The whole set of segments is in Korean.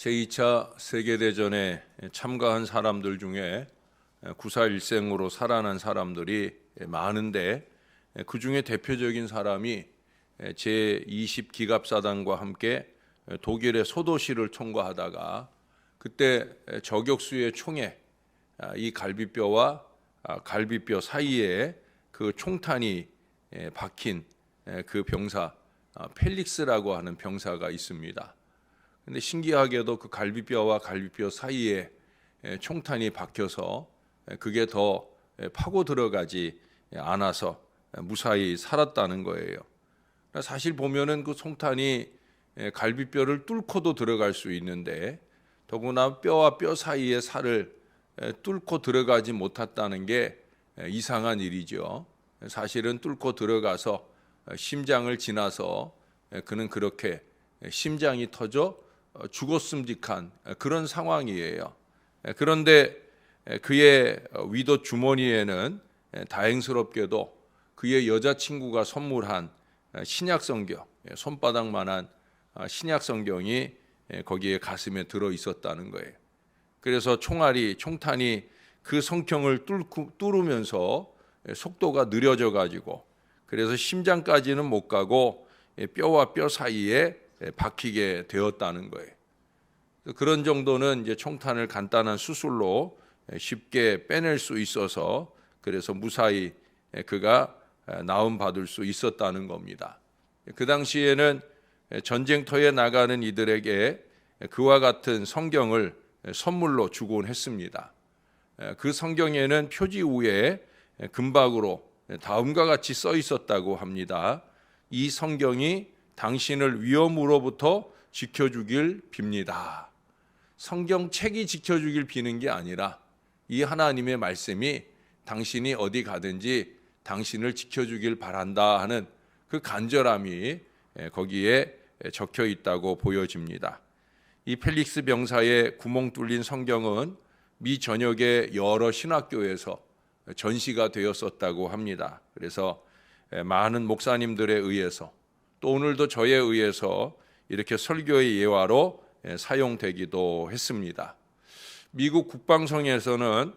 제2차 세계대전에 참가한 사람들 중에 구사일생으로 살아난 사람들이 많은데 그 중에 대표적인 사람이 제20기갑사단과 함께 독일의 소도시를 통과하다가 그때 저격수의 총에 이 갈비뼈와 갈비뼈 사이에 그 총탄이 박힌 그 병사 펠릭스라고 하는 병사가 있습니다. 근데 신기하게도 그 갈비뼈와 갈비뼈 사이에 총탄이 박혀서 그게 더 파고 들어가지 않아서 무사히 살았다는 거예요. 사실 보면은 그 총탄이 갈비뼈를 뚫고도 들어갈 수 있는데 더구나 뼈와 뼈 사이의 살을 뚫고 들어가지 못했다는 게 이상한 일이죠. 사실은 뚫고 들어가서 심장을 지나서 그는 그렇게 심장이 터져 죽었음직한 그런 상황이에요. 그런데 그의 위도 주머니에는 다행스럽게도 그의 여자친구가 선물한 신약성경, 손바닥만한 신약성경이 거기에 가슴에 들어 있었다는 거예요. 그래서 총탄이 그 성경을 뚫으면서 속도가 느려져 가지고 그래서 심장까지는 못 가고 뼈와 뼈 사이에 박히게 되었다는 거예요. 그런 정도는 이제 총탄을 간단한 수술로 쉽게 빼낼 수 있어서 그래서 무사히 그가 나음 받을 수 있었다는 겁니다. 그 당시에는 전쟁터에 나가는 이들에게 그와 같은 성경을 선물로 주곤 했습니다. 그 성경에는 표지 위에 금박으로 다음과 같이 써 있었다고 합니다. 이 성경이 당신을 위험으로부터 지켜주길 빕니다. 성경책이 지켜주길 비는 게 아니라 이 하나님의 말씀이 당신이 어디 가든지 당신을 지켜주길 바란다 하는 그 간절함이 거기에 적혀 있다고 보여집니다. 이 펠릭스 병사의 구멍 뚫린 성경은 미 전역의 여러 신학교에서 전시가 되었었다고 합니다. 그래서 많은 목사님들에 의해서 또 오늘도 저에 의해서 이렇게 설교의 예화로 사용되기도 했습니다. 미국 국방성에서는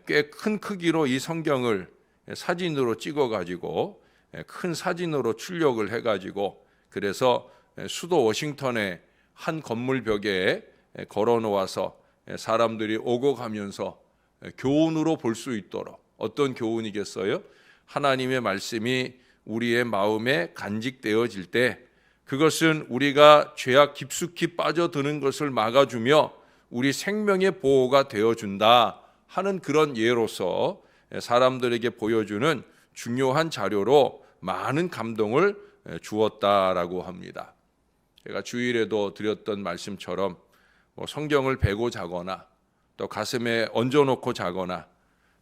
꽤 큰 크기로 이 성경을 사진으로 찍어가지고 큰 사진으로 출력을 해가지고 그래서 수도 워싱턴의 한 건물 벽에 걸어놓아서 사람들이 오고 가면서 교훈으로 볼 수 있도록 어떤 교훈이겠어요? 하나님의 말씀이 우리의 마음에 간직되어질 때 그것은 우리가 죄악 깊숙이 빠져드는 것을 막아주며 우리 생명의 보호가 되어준다 하는 그런 예로서 사람들에게 보여주는 중요한 자료로 많은 감동을 주었다라고 합니다. 제가 주일에도 드렸던 말씀처럼 성경을 베고 자거나 또 가슴에 얹어놓고 자거나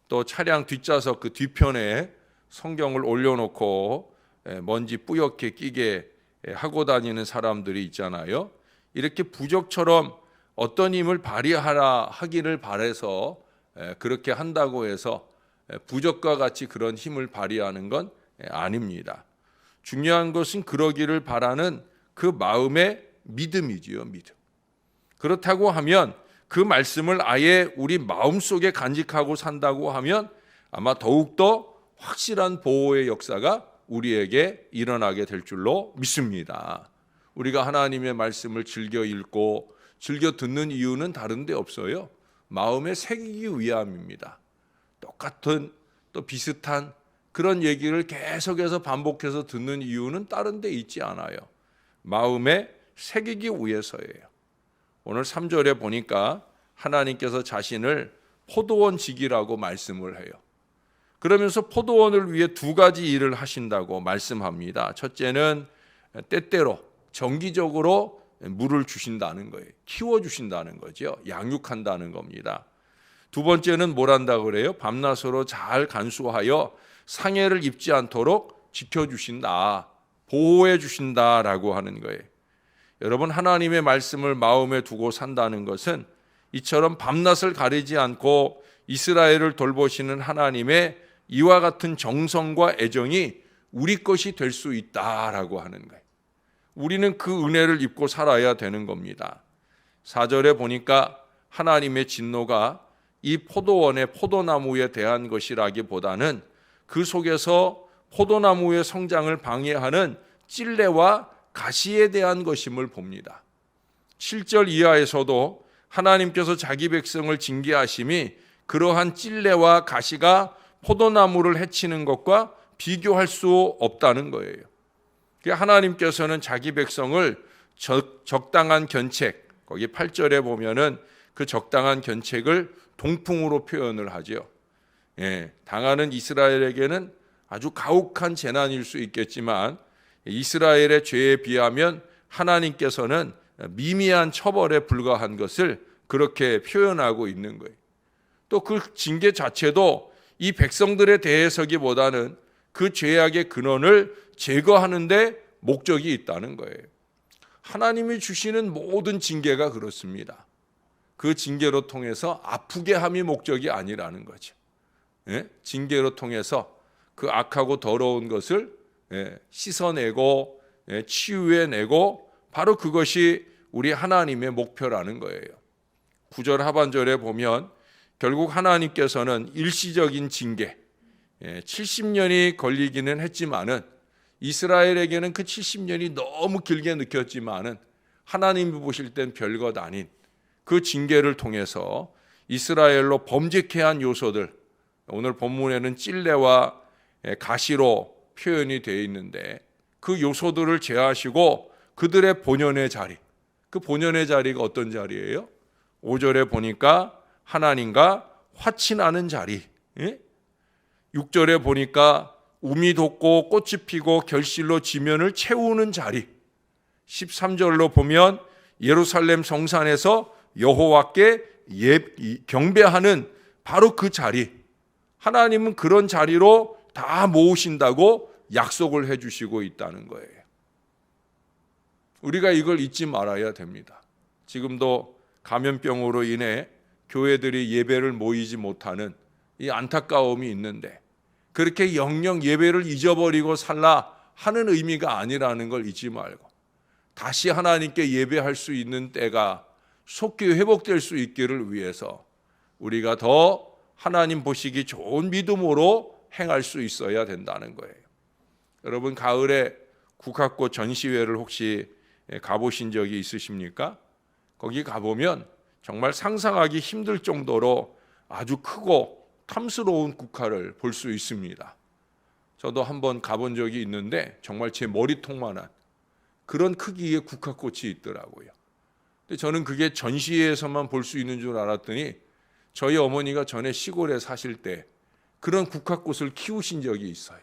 또 차량 뒷좌석 그 뒤편에 성경을 올려놓고 먼지 뿌옇게 끼게 하고 다니는 사람들이 있잖아요. 이렇게 부적처럼 어떤 힘을 발휘하라 하기를 바라서 그렇게 한다고 해서 부적과 같이 그런 힘을 발휘하는 건 아닙니다. 중요한 것은 그러기를 바라는 그 마음의 믿음이지요, 믿음. 그렇다고 하면 그 말씀을 아예 우리 마음속에 간직하고 산다고 하면 아마 더욱더 확실한 보호의 역사가 우리에게 일어나게 될 줄로 믿습니다. 우리가 하나님의 말씀을 즐겨 읽고 즐겨 듣는 이유는 다른 데 없어요. 마음에 새기기 위함입니다. 똑같은 또 비슷한 그런 얘기를 계속해서 반복해서 듣는 이유는 다른 데 있지 않아요. 마음에 새기기 위해서예요. 오늘 3절에 보니까 하나님께서 자신을 포도원지기라고 말씀을 해요. 그러면서 포도원을 위해 두 가지 일을 하신다고 말씀합니다. 첫째는 때때로 정기적으로 물을 주신다는 거예요. 키워주신다는 거죠. 양육한다는 겁니다. 두 번째는 뭘 한다고 그래요? 밤낮으로 잘 간수하여 상해를 입지 않도록 지켜주신다. 보호해 주신다라고 하는 거예요. 여러분, 하나님의 말씀을 마음에 두고 산다는 것은 이처럼 밤낮을 가리지 않고 이스라엘을 돌보시는 하나님의 이와 같은 정성과 애정이 우리 것이 될 수 있다라고 하는 거예요. 우리는 그 은혜를 입고 살아야 되는 겁니다. 4절에 보니까 하나님의 진노가 이 포도원의 포도나무에 대한 것이라기보다는 그 속에서 포도나무의 성장을 방해하는 찔레와 가시에 대한 것임을 봅니다. 7절 이하에서도 하나님께서 자기 백성을 징계하심이 그러한 찔레와 가시가 포도나무를 해치는 것과 비교할 수 없다는 거예요. 하나님께서는 자기 백성을 적당한 견책, 거기 8절에 보면은 그 적당한 견책을 동풍으로 표현을 하죠. 당하는 이스라엘에게는 아주 가혹한 재난일 수 있겠지만 이스라엘의 죄에 비하면 하나님께서는 미미한 처벌에 불과한 것을 그렇게 표현하고 있는 거예요. 또 그 징계 자체도 이 백성들에 대해서기보다는 그 죄악의 근원을 제거하는 데 목적이 있다는 거예요. 하나님이 주시는 모든 징계가 그렇습니다. 그 징계로 통해서 아프게 함이 목적이 아니라는 거죠. 징계로 통해서 그 악하고 더러운 것을 씻어내고 치유해내고 바로 그것이 우리 하나님의 목표라는 거예요. 9절 하반절에 보면 결국 하나님께서는 일시적인 징계, 70년이 걸리기는 했지만은 이스라엘에게는 그 70년이 너무 길게 느꼈지만은 하나님이 보실 땐 별것 아닌 그 징계를 통해서 이스라엘로 범죄케 한 요소들, 오늘 본문에는 찔레와 가시로 표현이 되어 있는데 그 요소들을 제하시고 그들의 본연의 자리, 그 본연의 자리가 어떤 자리예요? 5절에 보니까 하나님과 화친하는 자리, 6절에 보니까 우미 돋고 꽃이 피고 결실로 지면을 채우는 자리, 13절로 보면 예루살렘 성산에서 여호와께 경배하는 바로 그 자리, 하나님은 그런 자리로 다 모으신다고 약속을 해주시고 있다는 거예요. 우리가 이걸 잊지 말아야 됩니다. 지금도 감염병으로 인해 교회들이 예배를 모이지 못하는 이 안타까움이 있는데 그렇게 영영 예배를 잊어버리고 살라 하는 의미가 아니라는 걸 잊지 말고 다시 하나님께 예배할 수 있는 때가 속히 회복될 수 있기를 위해서 우리가 더 하나님 보시기 좋은 믿음으로 행할 수 있어야 된다는 거예요. 여러분 가을에 국학고 전시회를 혹시 가보신 적이 있으십니까? 거기 가보면 정말 상상하기 힘들 정도로 아주 크고 탐스러운 국화를 볼 수 있습니다. 저도 한번 가본 적이 있는데 정말 제 머리통만한 그런 크기의 국화꽃이 있더라고요. 근데 저는 그게 전시회에서만 볼 수 있는 줄 알았더니 저희 어머니가 전에 시골에 사실 때 그런 국화꽃을 키우신 적이 있어요.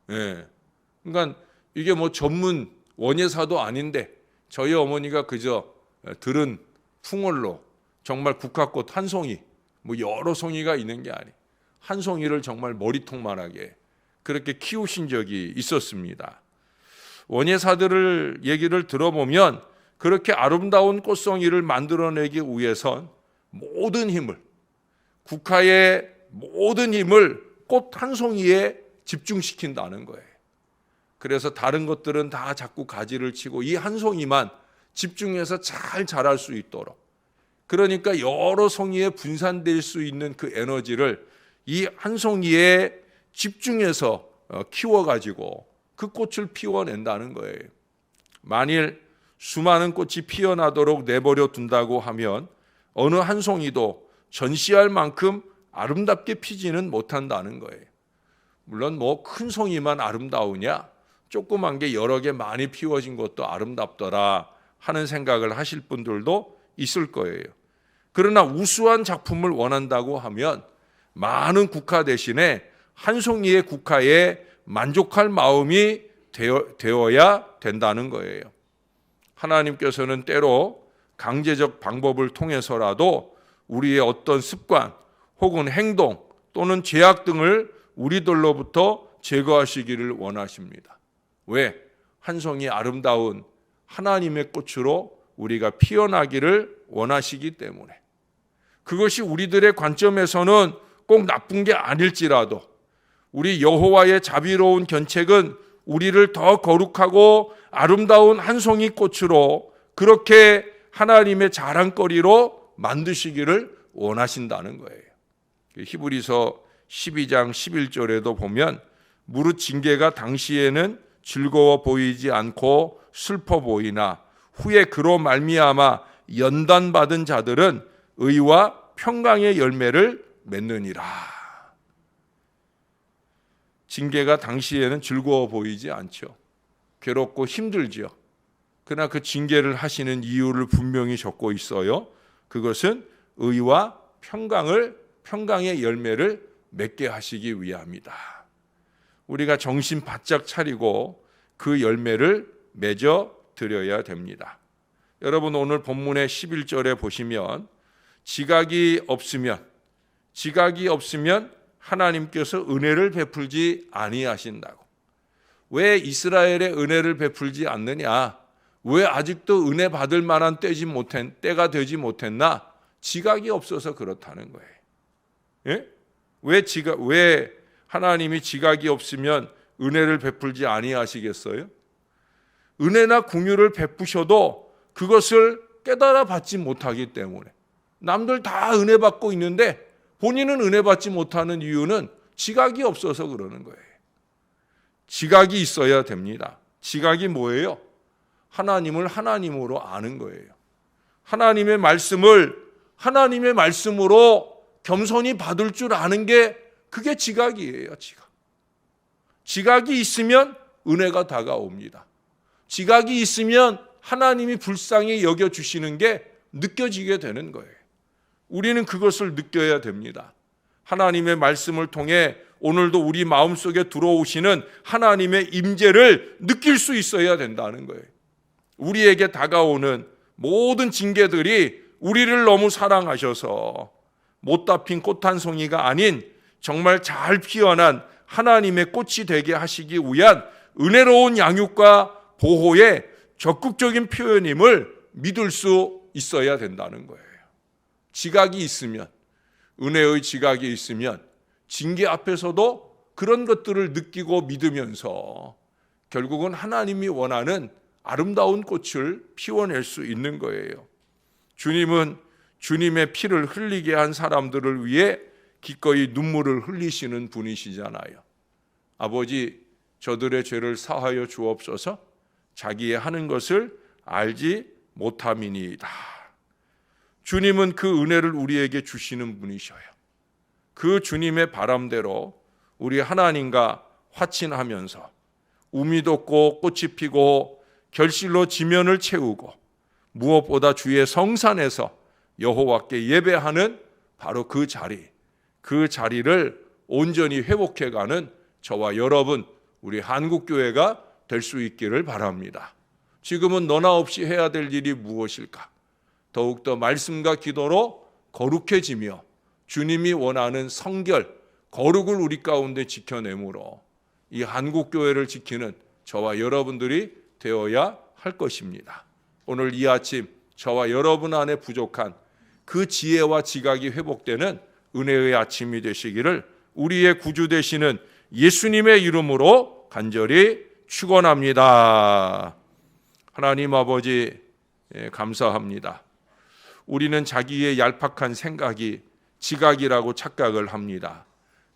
그러니까 이게 뭐 전문 원예사도 아닌데 저희 어머니가 그저 들은 풍월로 정말 국화꽃 한 송이, 뭐 여러 송이가 있는 게 아니, 한 송이를 정말 머리통만하게 그렇게 키우신 적이 있었습니다. 원예사들을 얘기를 들어보면 그렇게 아름다운 꽃송이를 만들어내기 위해선 모든 힘을, 국화의 모든 힘을 꽃 한 송이에 집중시킨다는 거예요. 그래서 다른 것들은 다 자꾸 가지를 치고 이 한 송이만 집중해서 잘 자랄 수 있도록, 그러니까 여러 송이에 분산될 수 있는 그 에너지를 이 한 송이에 집중해서 키워가지고 그 꽃을 피워낸다는 거예요. 만일 수많은 꽃이 피어나도록 내버려 둔다고 하면 어느 한 송이도 전시할 만큼 아름답게 피지는 못한다는 거예요. 물론 뭐 큰 송이만 아름다우냐, 조그만 게 여러 개 많이 피워진 것도 아름답더라 하는 생각을 하실 분들도 있을 거예요. 그러나 우수한 작품을 원한다고 하면 많은 국화 대신에 한 송이의 국화에 만족할 마음이 되어야 된다는 거예요. 하나님께서는 때로 강제적 방법을 통해서라도 우리의 어떤 습관 혹은 행동 또는 죄악 등을 우리들로부터 제거하시기를 원하십니다. 왜? 한 송이 아름다운 하나님의 꽃으로 우리가 피어나기를 원하시기 때문에. 그것이 우리들의 관점에서는 꼭 나쁜 게 아닐지라도 우리 여호와의 자비로운 견책은 우리를 더 거룩하고 아름다운 한 송이 꽃으로 그렇게 하나님의 자랑거리로 만드시기를 원하신다는 거예요. 히브리서 12장 11절에도 보면 무릇 징계가 당시에는 즐거워 보이지 않고 슬퍼 보이나 후에 그로 말미암아 연단받은 자들은 의와 평강의 열매를 맺느니라. 징계가 당시에는 즐거워 보이지 않죠. 괴롭고 힘들죠. 그러나 그 징계를 하시는 이유를 분명히 적고 있어요. 그것은 의와 평강의 열매를 맺게 하시기 위함이다. 우리가 정신 바짝 차리고 그 열매를 맺어 드려야 됩니다. 여러분 오늘 본문의 11절에 보시면 지각이 없으면 하나님께서 은혜를 베풀지 아니하신다고. 왜 이스라엘에 은혜를 베풀지 않느냐? 왜 아직도 은혜 받을 만한 때가 되지 못했나? 지각이 없어서 그렇다는 거예요. 예? 왜 하나님이 지각이 없으면 은혜를 베풀지 아니하시겠어요? 은혜나 긍휼을 베푸셔도 그것을 깨달아 받지 못하기 때문에. 남들 다 은혜 받고 있는데 본인은 은혜 받지 못하는 이유는 지각이 없어서 그러는 거예요. 지각이 있어야 됩니다. 지각이 뭐예요? 하나님을 하나님으로 아는 거예요. 하나님의 말씀으로 겸손히 받을 줄 아는 게 그게 지각이에요. 지각이 있으면 은혜가 다가옵니다. 지각이 있으면 하나님이 불쌍히 여겨주시는 게 느껴지게 되는 거예요. 우리는 그것을 느껴야 됩니다. 하나님의 말씀을 통해 오늘도 우리 마음속에 들어오시는 하나님의 임재를 느낄 수 있어야 된다는 거예요. 우리에게 다가오는 모든 징계들이 우리를 너무 사랑하셔서 못다 핀 꽃 한 송이가 아닌 정말 잘 피어난 하나님의 꽃이 되게 하시기 위한 은혜로운 양육과 보호의 적극적인 표현임을 믿을 수 있어야 된다는 거예요. 지각이 있으면, 은혜의 지각이 있으면 징계 앞에서도 그런 것들을 느끼고 믿으면서 결국은 하나님이 원하는 아름다운 꽃을 피워낼 수 있는 거예요. 주님은 주님의 피를 흘리게 한 사람들을 위해 기꺼이 눈물을 흘리시는 분이시잖아요. 아버지, 저들의 죄를 사하여 주옵소서. 자기의 하는 것을 알지 못함이니이다. 주님은 그 은혜를 우리에게 주시는 분이셔요. 그 주님의 바람대로 우리 하나님과 화친하면서 우미 돋고 꽃이 피고 결실로 지면을 채우고 무엇보다 주의 성산에서 여호와께 예배하는 바로 그 자리를 온전히 회복해가는 저와 여러분, 우리 한국교회가 될 수 있기를 바랍니다. 지금은 너나 없이 해야 될 일이 무엇일까? 더욱더 말씀과 기도로 거룩해지며 주님이 원하는 성결, 거룩을 우리 가운데 지켜내므로 이 한국교회를 지키는 저와 여러분들이 되어야 할 것입니다. 오늘 이 아침 저와 여러분 안에 부족한 그 지혜와 지각이 회복되는 은혜의 아침이 되시기를 우리의 구주 되시는 예수님의 이름으로 간절히 축원합니다. 하나님 아버지, 감사합니다. 우리는 자기의 얄팍한 생각이 지각이라고 착각을 합니다.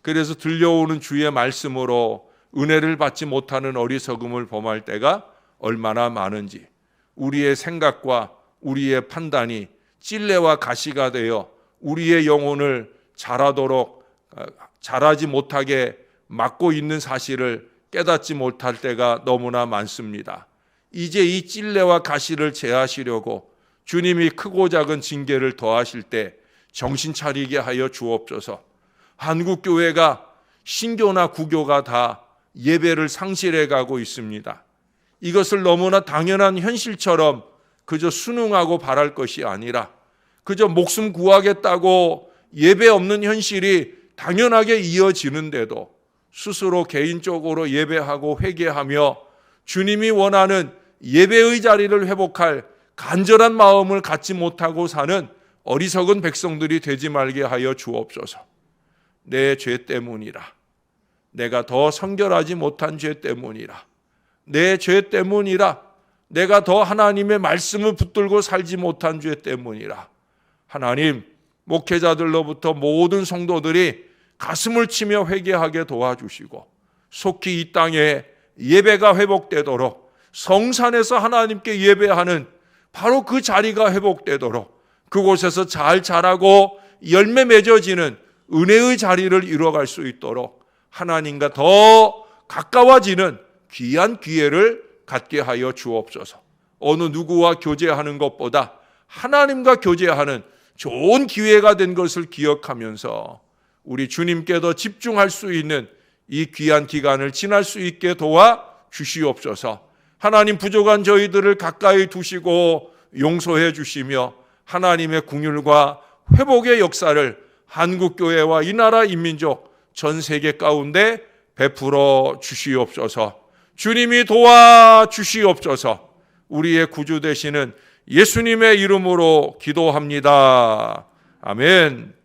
그래서 들려오는 주의 말씀으로 은혜를 받지 못하는 어리석음을 범할 때가 얼마나 많은지, 우리의 생각과 우리의 판단이 찔레와 가시가 되어 우리의 영혼을 자라지 못하게 막고 있는 사실을 깨닫지 못할 때가 너무나 많습니다. 이제 이 찔레와 가시를 제하시려고 주님이 크고 작은 징계를 더하실 때 정신 차리게 하여 주옵소서. 한국교회가 신교나 구교가 다 예배를 상실해 가고 있습니다. 이것을 너무나 당연한 현실처럼 그저 순응하고 바랄 것이 아니라 그저 목숨 구하겠다고 예배 없는 현실이 당연하게 이어지는데도 스스로 개인적으로 예배하고 회개하며 주님이 원하는 예배의 자리를 회복할 간절한 마음을 갖지 못하고 사는 어리석은 백성들이 되지 말게 하여 주옵소서. 내 죄 때문이라, 내가 더 성결하지 못한 죄 때문이라, 내 죄 때문이라 내가 더 하나님의 말씀을 붙들고 살지 못한 죄 때문이라. 하나님, 목회자들로부터 모든 성도들이 가슴을 치며 회개하게 도와주시고 속히 이 땅에 예배가 회복되도록, 성산에서 하나님께 예배하는 바로 그 자리가 회복되도록, 그곳에서 잘 자라고 열매 맺어지는 은혜의 자리를 이루어갈 수 있도록 하나님과 더 가까워지는 귀한 기회를 갖게 하여 주옵소서. 어느 누구와 교제하는 것보다 하나님과 교제하는 좋은 기회가 된 것을 기억하면서 우리 주님께 더 집중할 수 있는 이 귀한 기간을 지날 수 있게 도와 주시옵소서. 하나님, 부족한 저희들을 가까이 두시고 용서해 주시며 하나님의 긍휼과 회복의 역사를 한국교회와 이 나라 인민족 전 세계 가운데 베풀어 주시옵소서. 주님이 도와주시옵소서. 우리의 구주 되시는 예수님의 이름으로 기도합니다. 아멘.